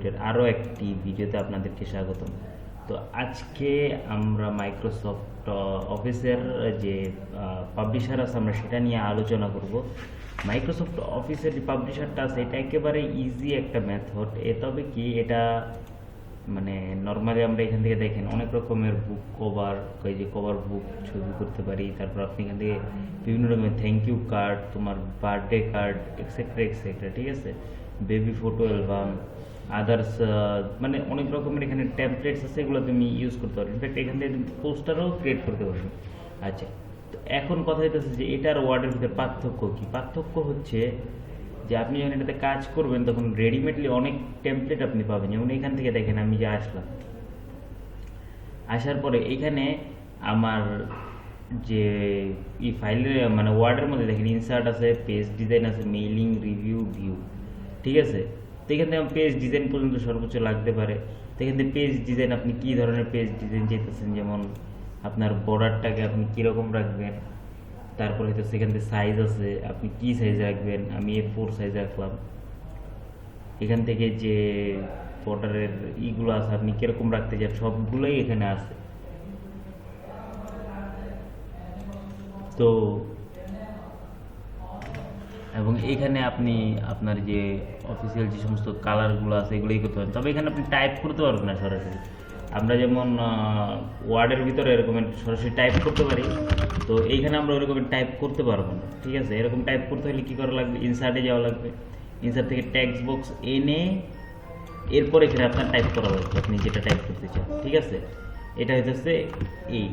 Related আরও একটি ভিডিওতে আপনাদেরকে স্বাগতম। তো আজকে আমরা মাইক্রোসফট অফিসের যে পাবলিশার আছে আমরা সেটা নিয়ে আলোচনা করব। মাইক্রোসফট অফিসের যে পাবলিশারটা আছে এটা একেবারে ইজি একটা মেথড। তবে কি এটা মানে নর্মালি আমরা এখান থেকে দেখেন অনেক রকমের বুক কভার, এই যে কভার বুক ছবি করতে পারি। তারপর আপনি এখান থেকে বিভিন্ন রকমের থ্যাংক ইউ কার্ড, তোমার বার্থডে কার্ড, এক্সেট্রা এক্সেট্রা, ঠিক আছে, বেবি ফটো অ্যালবাম, আদার্স, মানে অনেক রকমের এখানে ট্যাম্পলেটস আছে, এগুলো তুমি ইউজ করতে পারো। ইনফ্যাক্ট এখান থেকে তুমি পোস্টারও ক্রিয়েট করতে পারবে। আচ্ছা, তো এখন কথা হইতেছে যে এটার ওয়ার্ডের ভিতরে পার্থক্য কী? পার্থক্য হচ্ছে যে আপনি যখন এটাতে কাজ করবেন তখন রেডিমেডলি অনেক টেমপ্লেট আপনি পাবেন। যেমন এখান থেকে দেখেন আমি যে আসলাম, আসার পরে এখানে আমার যে ফাইলের মানে ওয়ার্ডের মধ্যে দেখেন ইনসার্ট আছে, পেজ ডিজাইন আছে, মেইলিং, রিভিউ, ভিউ, ঠিক আছে। তো এখান থেকে পেজ ডিজাইন পর্যন্ত সর্বোচ্চ লাগতে পারে। তো এখান থেকে পেজ ডিজাইন আপনি কী ধরনের পেজ ডিজাইন চাইতেছেন, যেমন আপনার বর্ডারটাকে আপনি কীরকম রাখবেন, তারপরে হয়তো সেখান থেকে সাইজ আছে, আপনি কি সাইজ রাখবেন, আমি A4 সাইজ রাখলাম। এখান থেকে যে বর্ডারের ইগুলো আছে আপনি কিরকম রাখতে চান সবগুলোই এখানে আছে। তো এবং এখানে আপনি আপনার যে অফিসিয়াল যে সমস্ত কালারগুলো আছে এগুলোই করতে পারেন। তবে এখানে আপনি টাইপ করতে পারবেন না সরাসরি। আমরা যেমন ওয়ার্ডের ভিতরে এরকম সরাসরি টাইপ করতে পারি, তো এইখানে আমরা ওরকম টাইপ করতে পারবো না, ঠিক আছে। এরকম টাইপ করতে হলে কী করা লাগবে, ইনসার্টে যাওয়া লাগবে। ইনসার্ট থেকে টেক্সট বক্স এনে এরপর এখানে আপনার টাইপ করা লাগবে আপনি যেটা টাইপ করতে চান, ঠিক আছে। এটা হইতেছে এই।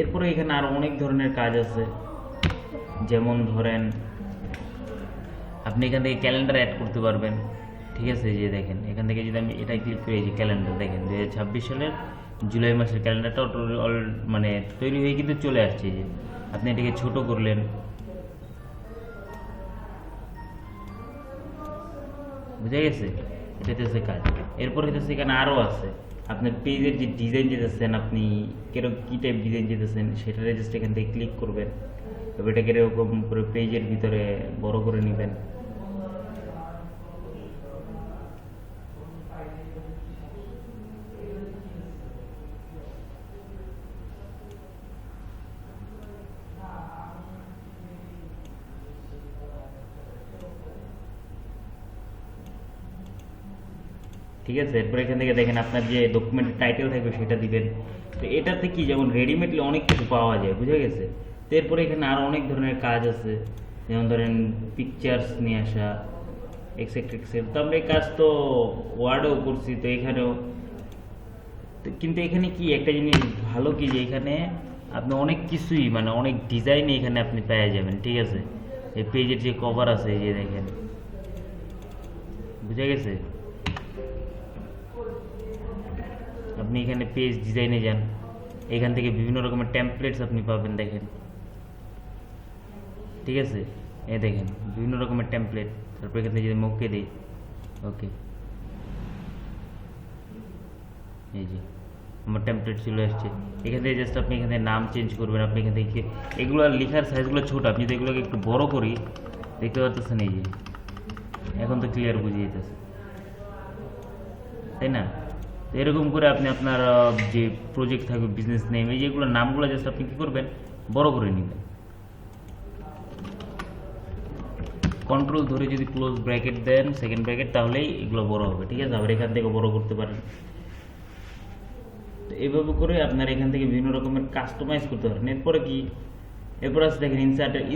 এরপরে এখানে আরও অনেক ধরনের কাজ আছে, যেমন ধরেন আপনি এখান থেকে ক্যালেন্ডার অ্যাড করতে পারবেন, ঠিক আছে। যে দেখেন এখান থেকে যদি আমি এটাই ক্লিক করি, এই যে ক্যালেন্ডার দেখেন 2026 সালের জুলাই মাসের ক্যালেন্ডারটা মানে তৈরি হয়ে কিন্তু চলে আসছে। যে আপনি এটাকে ছোট করলেন, বুঝে গেছে, এটা হচ্ছে কাজ। এরপর হচ্ছে এখানে আরও আছে আপনার পেজের যে ডিজাইন যেতেছেন, আপনি কিরকম কী টাইপ ডিজাইন যেতেছেন সেটা জাস্ট এখান থেকে ক্লিক করবেন। তবে এটাকে এরকম করে পেজের ভিতরে বড় করে নেবেন। ঠিক আছে, এরপর এখান থেকে দেখেন আপনার যে ডকুমেন্টের টাইটেল থাকবে সেটা দিবেন। তো এটাতে কি যেমন রেডিমেডলি অনেক কিছু পাওয়া যায়, বুঝে গেছে। তো এরপরে এখানে আরও অনেক ধরনের কাজ আছে, যেমন ধরেন পিকচার্স নিয়ে আসা, এক্সেট্রা এক্সেট্রা। তো আমরা এই কাজ তো ওয়ার্ডেও করছি, তো এখানেও। তো কিন্তু এখানে কি একটা জিনিস ভালো কি, যে এখানে আপনি অনেক কিছুই মানে অনেক ডিজাইনই এখানে আপনি পেয়ে যাবেন, ঠিক আছে। এই পেজের যে কভার আছে এই যে দেখেন, বুঝে গেছে। আপনি এখানে পেজ ডিজাইনে যান, এখান থেকে বিভিন্ন রকমের টেমপ্লেটস আপনি পাবেন, দেখেন, ঠিক আছে। এই দেখেন বিভিন্ন রকমের টেমপ্লেট। তারপর এখান থেকে যদি আমি ওকে দিই, ওকে, এই যে আমার টেমপ্লেট চলে আসছে। এখান থেকে জাস্ট আপনি এখানে নাম চেঞ্জ করবেন। আপনি এখান থেকে এগুলো লেখার সাইজগুলো ছোটো, আপনি যদি এগুলোকে একটু বড় করি দেখতে পাচ্ছেন, এই যে এখন তো ক্লিয়ার বুঝে যেতেছে, তাই না। তো এরকম করে আপনি আপনার যে প্রজেক্ট থাকবে, বিজনেস নেম, এই যেগুলো নামগুলো জাস্ট আপনি কী করবেন, বড় করে নেবেন। কন্ট্রোল ধরে যদি ক্লোজ ব্র্যাকেট দেন, সেকেন্ড ব্র্যাকেট, তাহলেই এগুলো বড় হবে, ঠিক আছে। আবার এখান থেকে বড় করতে পারেন। তো এইভাবে করে আপনার এখান থেকে বিভিন্ন রকমের কাস্টমাইজ করতে পারেন। এরপরে কি, এরপর আছে দেখেন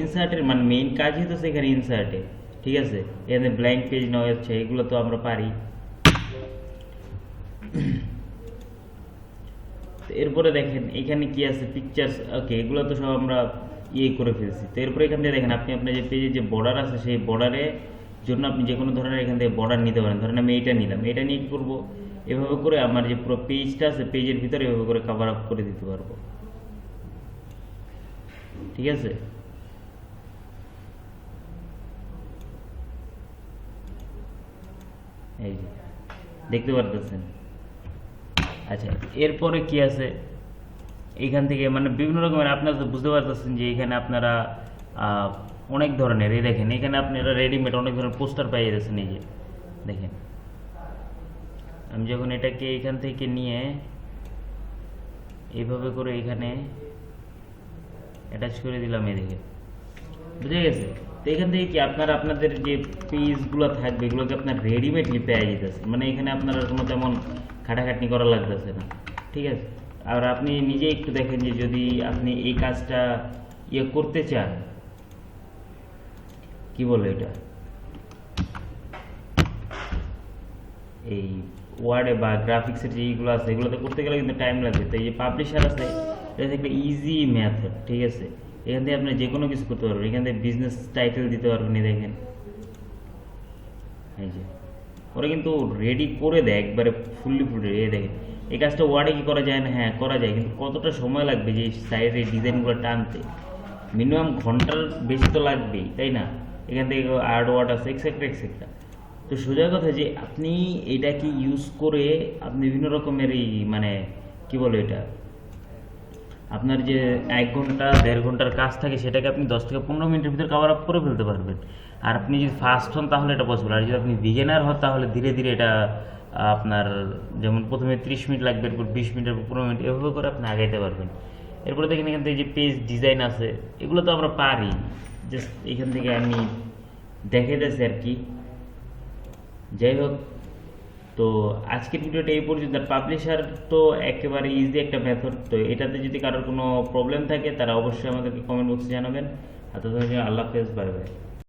ইনসার্টের মানে মেইন কাজই তো সেখানে ইনসার্টে, ঠিক আছে। এখানে ব্ল্যাঙ্ক পেজ নেওয়া হচ্ছে, এগুলো তো আমরা পারি। এরপরে দেখেন এখানে কি আছে, পিকচার্স, ওকে, এগুলো তো সব আমরা করে ফেলছি। তো এরপরে এখান থেকে দেখেন আপনি আপনার যে পেজে যে বর্ডার আছে সেই বর্ডারের জন্য আপনি যে কোনো ধরনের এখান থেকে বর্ডার নিতে পারেন। ধরেন আমি এইটা নিলাম, এটা নিয়ে কী করবো, এভাবে করে আমার যে পুরো পেজটা আছে পেজের ভিতরে এভাবে করে কভার আপ করে দিতে পারবো, ঠিক আছে। এই যে দেখতে পারতেছেন। আচ্ছা, এরপরে কি আছে, এইখান থেকে মানে বিভিন্ন রকমের আপনারা তো বুঝতে পারতেছেন যে এখানে আপনারা অনেক ধরনের, এই দেখেন এখানে আপনারা রেডিমেড অনেক ধরনের পোস্টার পাই যাচ্ছেন। এই যে দেখেন আমি যখন এটাকে এখান থেকে নিয়ে এইভাবে করে এখানে অ্যাটাচ করে দিলাম, এদিকে বুঝে গেছে। তো এখান থেকে কি আপনারা আপনাদের যে পেজগুলো থাকবে এগুলোকে আপনার রেডিমেডলি পেয়ে যেতেছে, মানে এখানে আপনার আর কোনো তেমন খাটাখাটনি করা লাগতেছে না, ঠিক আছে। আর আপনি নিজে একটু দেখেন যে যদি আপনি এই কাজটা করতে চান, কি বলে এটা, এই ওয়ার্ডে বা গ্রাফিক্সের যে এইগুলো আছে এগুলোতে করতে গেলে কিন্তু টাইম লাগবে। তো এই যে পাবলিশার আছে, এটা একটা ইজি মেথড, ঠিক আছে। এখান থেকে আপনি যে কোনো কিছু করতে পারবেন, এখান থেকে বিজনেস টাইটেল দিতে পারবেন। দেখেন এই যে ওরা কিন্তু রেডি করে দেয় একবারে ফুললি রেডি। দেখেন এই কাজটা ওয়ার্ডে কি করা যায় না? হ্যাঁ করা যায়, কিন্তু কতটা সময় লাগবে যে সাইডে ডিজাইনগুলো টানতে? মিনিমাম ঘন্টার বেশি তো লাগবেই, তাই না? এখান থেকে আর্ট ওয়ার্ড আছে এক্সেট্রা এক্সেট্রা। তো সোজা কথা যে আপনি এটাকে ইউজ করে আপনি বিভিন্ন রকমের এই মানে কি বলে এটা, আপনার যে 1 ঘন্টা 1.5 ঘন্টার কাজ থাকে সেটাকে আপনি 10 থেকে 15 মিনিটের ভিতরে কভার আপ করে ফেলতে পারবেন। আর আপনি যদি ফাস্ট হন তাহলে এটা পসিবল, আর যদি আপনি বিগিনার হন তাহলে ধীরে ধীরে এটা আপনার যেমন প্রথমে 30 মিনিট লাগবে, এরপর 20 মিনিট, এরপর 15 মিনিট, এভাবে করে আপনি আগাইতে পারবেন। এরপরে দেখেন এখান থেকে যে পেজ ডিজাইন আছে এগুলো তো আমরা পারি, জাস্ট এখান থেকে আমি দেখে দিয়েছি আর কি। যাই হোক, তো আজকের ভিডিওটা এই পর্যন্ত। পাবলিশার তো একেবারে ইজি একটা মেথড। তো এটাতে যদি কারোর কোনো প্রবলেম থাকে তারা অবশ্যই আমাদেরকে কমেন্ট বক্সে জানাবেন। আর ততক্ষণ আল্লাহ হাফেজ, বাই বাই।